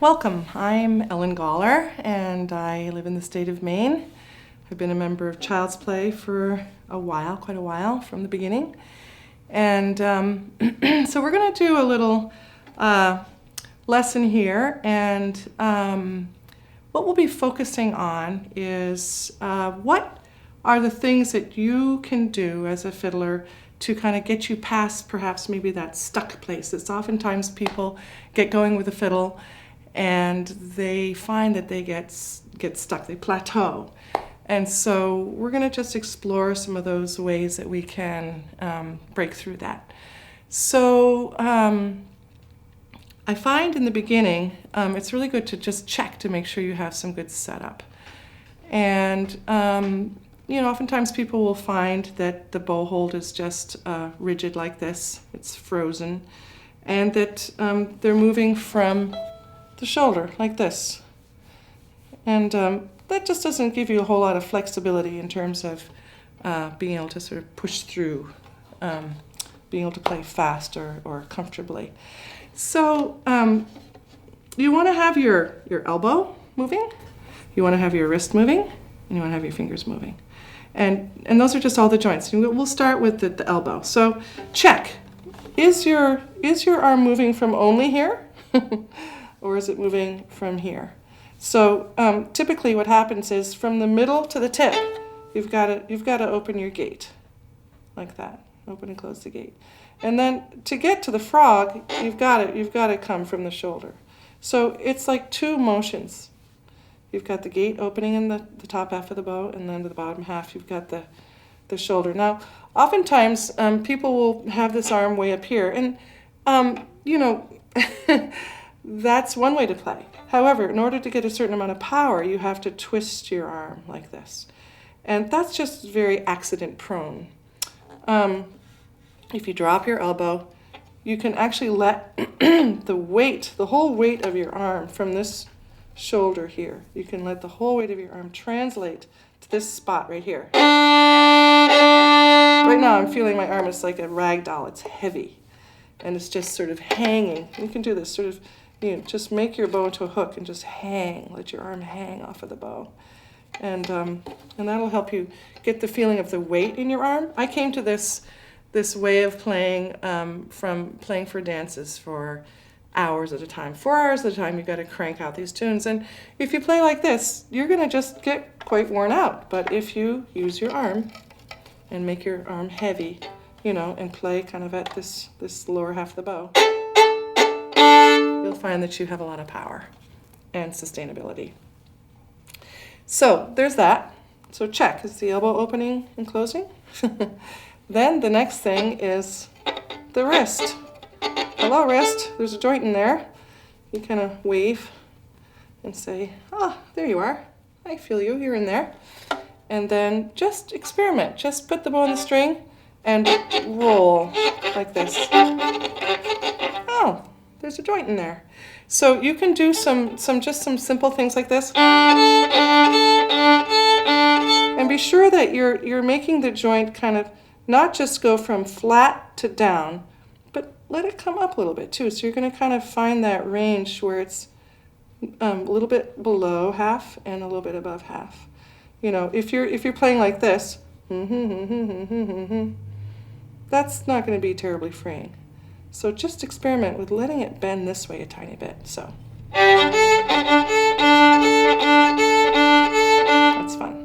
Welcome, I'm Ellen Gawler and I live in the state of Maine. I've been a member of Childsplay for a while, quite a while, from the beginning. And so we're going to do a little lesson here, and what we'll be focusing on is what are the things that you can do as a fiddler to kind of get you past perhaps maybe that stuck place. It's oftentimes people get going with a fiddle and they find that they get stuck, they plateau. And so we're going to just explore some of those ways that we can break through that. So I find in the beginning it's really good to just check to make sure you have some good setup. And you know, oftentimes people will find that the bow hold is just rigid like this, it's frozen, and that they're moving from the shoulder like this. And that just doesn't give you a whole lot of flexibility in terms of being able to sort of push through, being able to play fast or comfortably. So you want to have your elbow moving, you want to have your wrist moving, and you want to have your fingers moving. And those are just all the joints. We'll start with the elbow. So check, is your arm moving from only here or is it moving from here? So typically what happens is from the middle to the tip, you've got to open your gate like that. Open and close the gate. And then to get to the frog, you've got to come from the shoulder. So it's like two motions. You've got the gate opening in the top half of the bow, and then to the bottom half you've got the shoulder. Now, oftentimes people will have this arm way up here, and you know, that's one way to play. However, in order to get a certain amount of power, you have to twist your arm like this. And that's just very accident prone. If you drop your elbow, you can actually let the whole weight of your arm from this shoulder here, you can let the whole weight of your arm translate to this spot right here. Right now I'm feeling my arm is like a rag doll. It's heavy and it's just sort of hanging. You can do this sort of, you know, just make your bow into a hook and just hang, let your arm hang off of the bow. And that'll help you get the feeling of the weight in your arm. I came to this way of playing from playing for dances for hours at a time. 4 hours at a time, you've got to crank out these tunes. And if you play like this, you're going to just get quite worn out. But if you use your arm and make your arm heavy, you know, and play kind of at this lower half of the bow, you'll find that you have a lot of power and sustainability. So there's that. So check, is the elbow opening and closing? Then the next thing is the wrist. Hello, wrist. There's a joint in there. You kind of wave and say, ah, there you are. I feel you. You're in there. And then just experiment. Just put the bow on the string and roll like this. Oh, there's a joint in there. So you can do some simple things like this. And be sure that you're making the joint kind of not just go from flat to down, but let it come up a little bit too. So you're going to kind of find that range where it's a little bit below half and a little bit above half. You know, if you're playing like this, that's not going to be terribly freeing. So just experiment with letting it bend this way a tiny bit. So that's fun.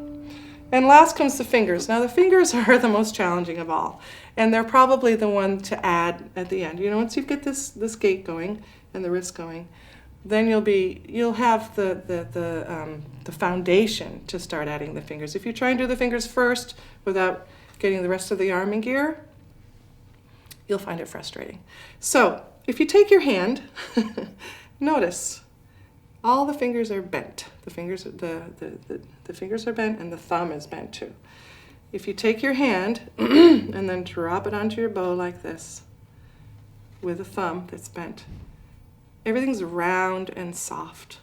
And last comes the fingers. Now the fingers are the most challenging of all, and they're probably the one to add at the end. You know, once you get this gate going and the wrist going, then you'll have the foundation to start adding the fingers. If you try and do the fingers first without getting the rest of the arm in gear, you'll find it frustrating. So if you take your hand, notice all the fingers are bent. The fingers are bent and the thumb is bent too. If you take your hand and then drop it onto your bow like this with a thumb that's bent, everything's round and soft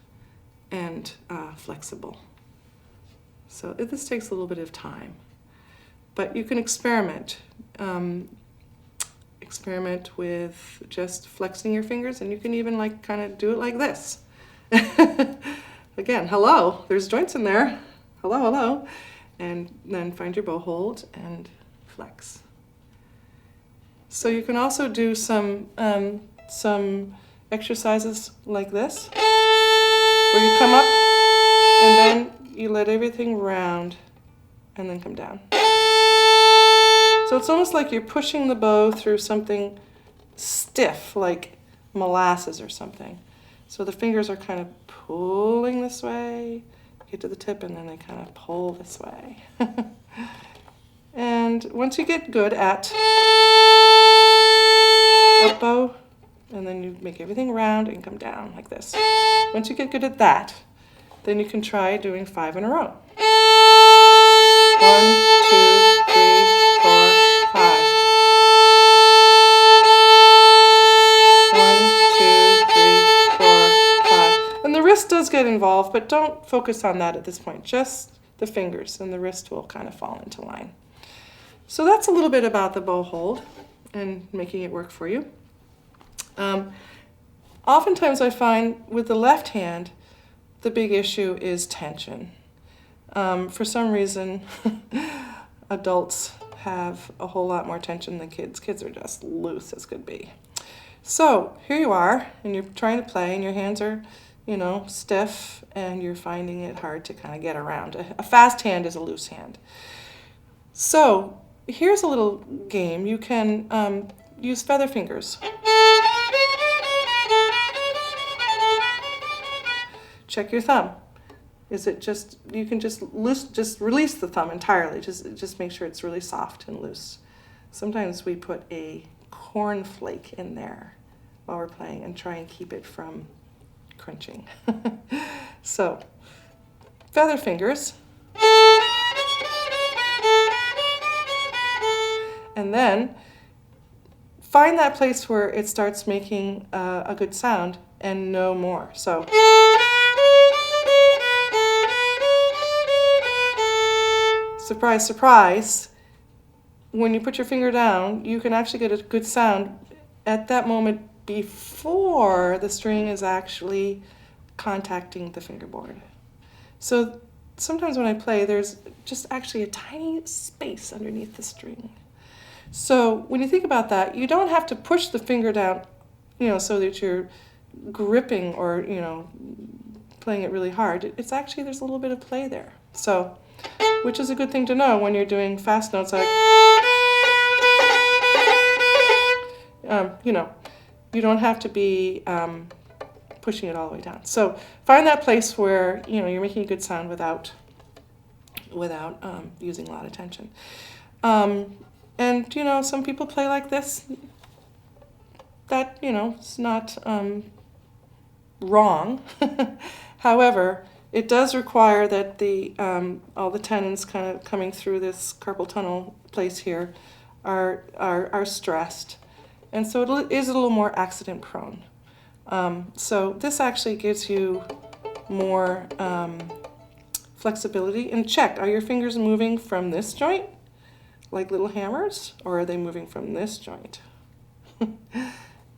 and flexible. So this takes a little bit of time, but you can experiment. Experiment with just flexing your fingers, and you can even like kind of do it like this. Again, hello, there's joints in there. Hello, hello. And then find your bow hold and flex. So you can also do some exercises like this, where you come up and then you let everything round and then come down. So it's almost like you're pushing the bow through something stiff, like molasses or something. So the fingers are kind of pulling this way, get to the tip, and then they kind of pull this way. And once you get good at up bow, and then you make everything round and come down like this. Once you get good at that, then you can try doing 5 in a row. 1, 2, 3, 4, 5. 1, 2, 3, 4, 5. And the wrist does get involved, but don't focus on that at this point. Just the fingers, and the wrist will kind of fall into line. So that's a little bit about the bow hold and making it work for you. Oftentimes I find with the left hand, the big issue is tension. For some reason, adults have a whole lot more tension than kids. Kids are just loose as could be. So here you are, and you're trying to play, and your hands are, stiff, and you're finding it hard to kind of get around. A fast hand is a loose hand. So here's a little game. You can use feather fingers. Check your thumb. Is it just, you can just release the thumb entirely. Just make sure it's really soft and loose. Sometimes we put a cornflake in there while we're playing and try and keep it from crunching. So, feather fingers. And then find that place where it starts making a good sound and no more. So, surprise, surprise, when you put your finger down, you can actually get a good sound at that moment before the string is actually contacting the fingerboard. So sometimes when I play, there's just actually a tiny space underneath the string. So when you think about that, you don't have to push the finger down, so that you're gripping or, playing it really hard. It's actually, there's a little bit of play there. So, which is a good thing to know when you're doing fast notes like, you don't have to be pushing it all the way down. So find that place where, you're making a good sound without using a lot of tension. And, some people play like this. That, it's not wrong. However, it does require that all the tendons kind of coming through this carpal tunnel place here are stressed. And so it is a little more accident prone. So this actually gives you more flexibility. And check, are your fingers moving from this joint, like little hammers, or are they moving from this joint?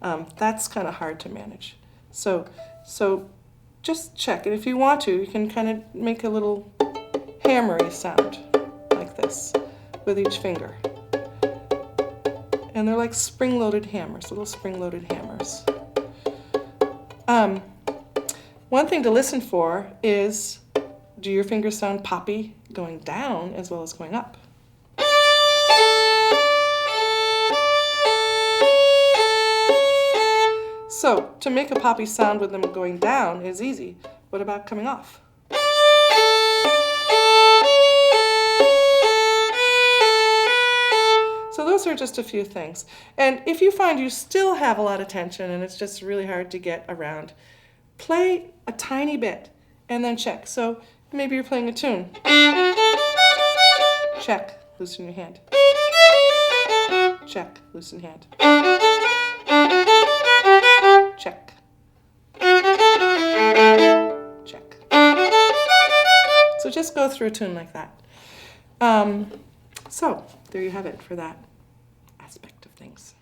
That's kind of hard to manage. So just check, and if you want to, you can kind of make a little hammery sound like this with each finger. And they're like spring-loaded hammers, little spring-loaded hammers. One thing to listen for is, do your fingers sound poppy going down as well as going up? So, to make a poppy sound with them going down is easy. What about coming off? So those are just a few things. And if you find you still have a lot of tension and it's just really hard to get around, play a tiny bit and then check. So maybe you're playing a tune. Check, loosen your hand. Check, loosen hand. Check. Check. So just go through a tune like that. So there you have it for that aspect of things.